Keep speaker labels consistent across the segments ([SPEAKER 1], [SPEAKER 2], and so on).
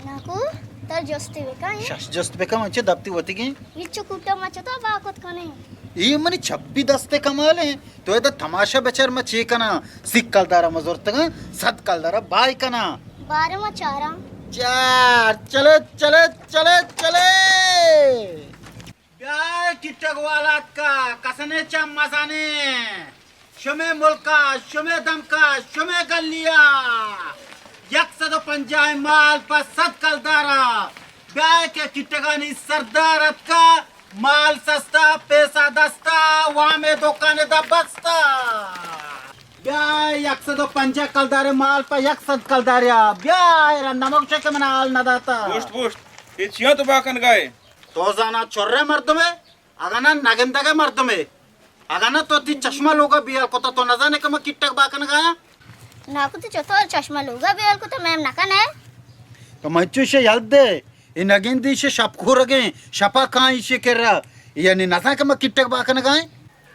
[SPEAKER 1] నాకు तर जोस्ती काय
[SPEAKER 2] शश जस्त बेका म्हणजे दाबती होती की
[SPEAKER 1] इच्छु कुटुंबाचं तो बाकोत कोणी
[SPEAKER 2] ये मनी 26 दस्ते कमाले तो ये तो तमाशा बेचार में चेकना सिक कलदारा मजोरत का सद कलदारा बाय कना
[SPEAKER 1] 12 માં 4
[SPEAKER 2] चार चले चले चले चले काय किटक वालात का कसनेच्या मजाने शमे मुलका शमे दमका शमे गल्लिया 150 माल पर सद कलदारा गाय के किटकानी सरदारत का माल सस्ता पैसा दस्ता वहां में दुकाने दा बस्ता गाय 150 कलदारे माल पर 100 कलदारिया गाय नमक चेक में हाल न दाता
[SPEAKER 3] पोस्ट पोस्ट ये चिया तो बाकन गाय
[SPEAKER 2] तो जाना चोर्रे मर्द में अगाना नागंदा के मर्द में अगाना तो ती चश्मा लोगा बियाल को तो न जाने का मैं किटक बाकन गाया
[SPEAKER 1] నాకు చొతో చష్మా లోగా బేల్కు తో మేం నకనే
[SPEAKER 2] तो मच्छू से याद दे इन अगिंदी से शपखो रगे शपा कहाँ इसे कर रहा यानी नथा का मैं किटक बाकन गाय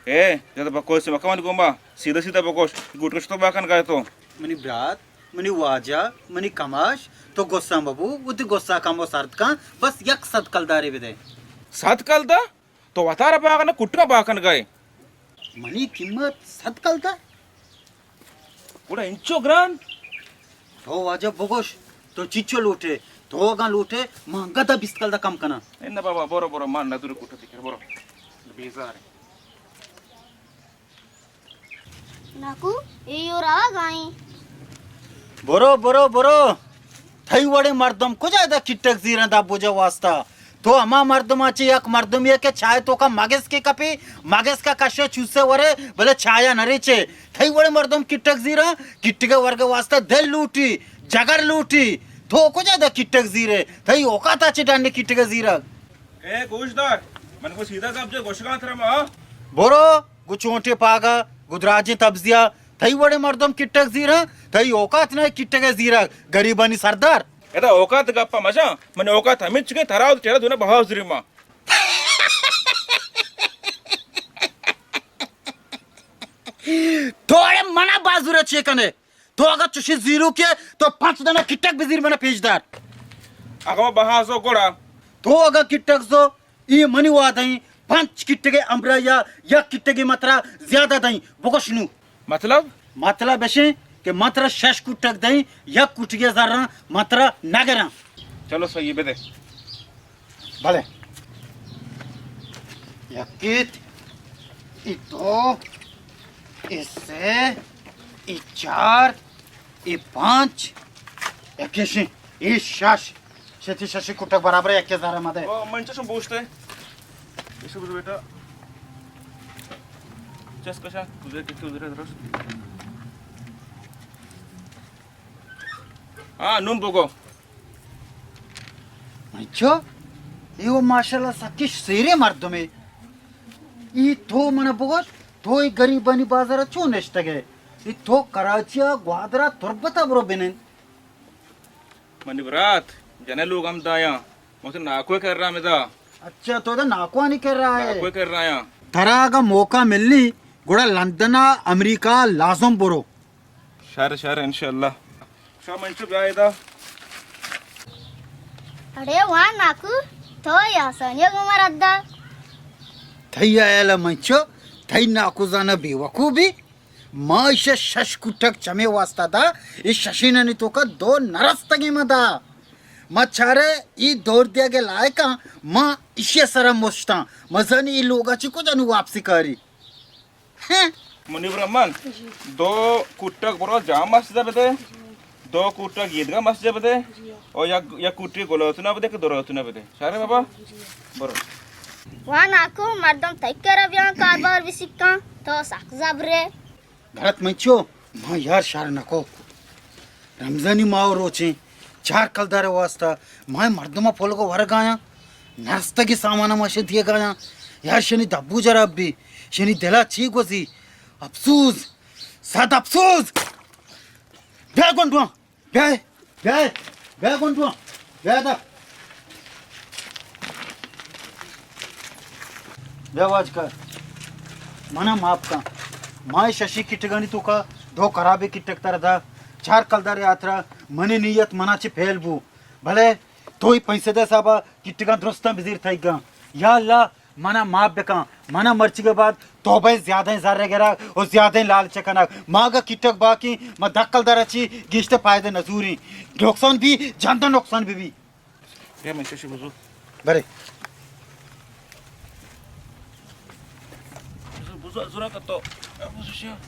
[SPEAKER 3] ए जब बकोस से बकवान गोंबा सीधा सीधा बकोस गुटकश तो बाकन गाय तो
[SPEAKER 2] मनी ब्रात मनी वाजा मनी कमाश तो गोस्सा बाबू उदी गोस्सा कामो सार्थ का बस यक सद कलदारे विदे
[SPEAKER 3] सात कलदा तो वतारा बाकन कुटका बाकन गाय
[SPEAKER 2] मनी कीमत सद कलदा
[SPEAKER 3] पूरा इंचो ग्रान
[SPEAKER 2] तो वाजा बोगोश तो चिच्चो लूटे तो गा लूटे महंगा दा 20 कलदा कम कना
[SPEAKER 3] इन्ना बाबा बोरो बोरो मान ना दूर कुटती कर बोरो बेजार
[SPEAKER 1] నాకు ఏయోరా గాయి
[SPEAKER 2] बोरो बोरो बोरो थई वडे मर्दम को ज्यादा किटक जीरा दा बोजा वास्ता तो अमा मर्दमाची एक मर्दम ये के छाय तो का मागेस के कपी मागेस का कशे चुसे वरे भले छाया नरेचे थई वडे मर्दम किटक जीरा किटके वर्ग वास्ता दिल लूटी जगर लूटी तो को ज्यादा किटक जीरे थई ओकाताची डांडे किटके जीरा
[SPEAKER 3] ए गोशदार मन को सीधा साहब जो गोशगा थरमा
[SPEAKER 2] बोरो गुचोंटे पागा गुदराजी तब्जिया थई वडे मर्दम किटक जीरा थई ओकात नाही किटके जीरा गरीबानी सरदार
[SPEAKER 3] एदा औकात गप्पा मजा मने औकात हमिच के थराव चेहरा दुने बहाव जरीमा
[SPEAKER 2] थोड़े मना बाजूरा चेकने तो अगर चुशी जीरो के तो 5 दाना किटक बिजीर मना पेजदार
[SPEAKER 3] अगवा बहासो कोड़ा
[SPEAKER 2] तो अगर किटक जो ये मनी हुआ दई 5 किटके अमरा या किटके मात्रा ज्यादा दई बोकशनु मतलब बेशे के मात्रा 6 कुटक दई या कुटके जरा मात्रा नगरा
[SPEAKER 3] चलो सही बेदे
[SPEAKER 2] भले यकित इतो इससे ई 4 ई 5 इक्कीसी ई 6 शेती शशी कुटक बराबर 1000 मध्ये
[SPEAKER 3] ओ मंचशो बोसते येशो बुझ बेटा चस कशा तुझे किती उजरे रस हां नून बोगो
[SPEAKER 2] अच्छा यो माशाल्लाह सकी सेरे मर्द में ई तो मन बगोस तो ई गरीबानी बाजारात चो नष्टगे ई तो कराचिया ग्वादरा तुरबता बरो बेनेन
[SPEAKER 3] मनिवरात जने लोग हम दाया मुझे नाकोय कर रहा मैं दा
[SPEAKER 2] अच्छा तो दा नाकवानी कर रहा है
[SPEAKER 3] नाकोय कर रहा है
[SPEAKER 2] तरा का मौका मिलनी गुड़ा लंदना अमेरिका लाजम बरो
[SPEAKER 3] शहर इंशाल्लाह शा मंचू गायदा
[SPEAKER 1] అడే వా నాకు తో యాసనే గుమరద్దా
[SPEAKER 2] थई आयाला मंचो थई नाकू जाना बेवकूबी माश शश कुटक चमे वास्ता दा इस शशीननी तो का दो नरस्तगी मदा मच्छारे ई दौर दिया गे लायका मां इशे सरा मोस्ता मजनी ई लोगाची को जानू वापसी करी हैं
[SPEAKER 3] मुनीब रहमान दो कुट्टक बरो जाम मस्जिद बदे दो कुट्टक ईदगाह मस्जिद बदे और या कुट्टी गोलवतुना बदे के दोरवतुना बदे सारे बाबा बरो
[SPEAKER 1] వా నాకు మర్దం తైక్కరవ్యా కార్బార్ విసిక్కా తో సాక్జాబ్రే
[SPEAKER 2] गलत मंचो मां यार शार नको रमजानी माओ रोचे 4 कलदारे वास्ता मां मर्दमा पोल को वर गाया नाश्ता की सामान मशे दिए गाया यार शनी दब्बू जरा भी शनी दिला ची गोसी अफसोस साद अफसोस बे कोंटवा बे कोंटवा बे दा बेवाज कर मना माफ का माय शशी किटगणी तुका दो खराबे किटकतार दा 4 कलदार यात्रा मने नियत मनाची फेलबू भले तो ही पैसे दे साहब किट्टी का दुरुस्त बिजीर था इगा या अल्लाह मना माफ बेका मना मर्ची के बाद तो भाई ज्यादा ही ज़ारे गिरा और ज्यादा ही लाल चकना मागा किटक बाकी म दक्कल दराची गिश्ते फायदे नजूरी नुकसान भी जानता नुकसान भी
[SPEAKER 3] या मैं शशि बुजू
[SPEAKER 2] बरे
[SPEAKER 3] बुजू अजुरा का तो बुजू शिया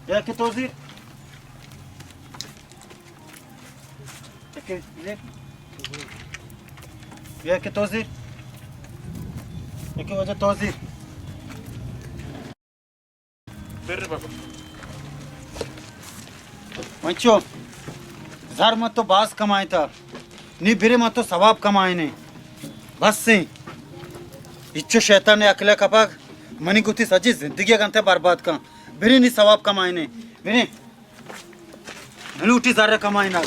[SPEAKER 2] या के तोजीर या के तोजीर एक वजह तोजीर
[SPEAKER 3] बेरे बाबा
[SPEAKER 2] मंचो ज़र मत तो बास कमाए था नी बिरे मत तो सवाब कमाए ने बस से इच्छो शैतान ने अकले कपाक मनी गुती सजी जिंदगी गंते बर्बाद का बिरे नी सवाब कमाए ने बिरे लूटी ज़र कमाए ना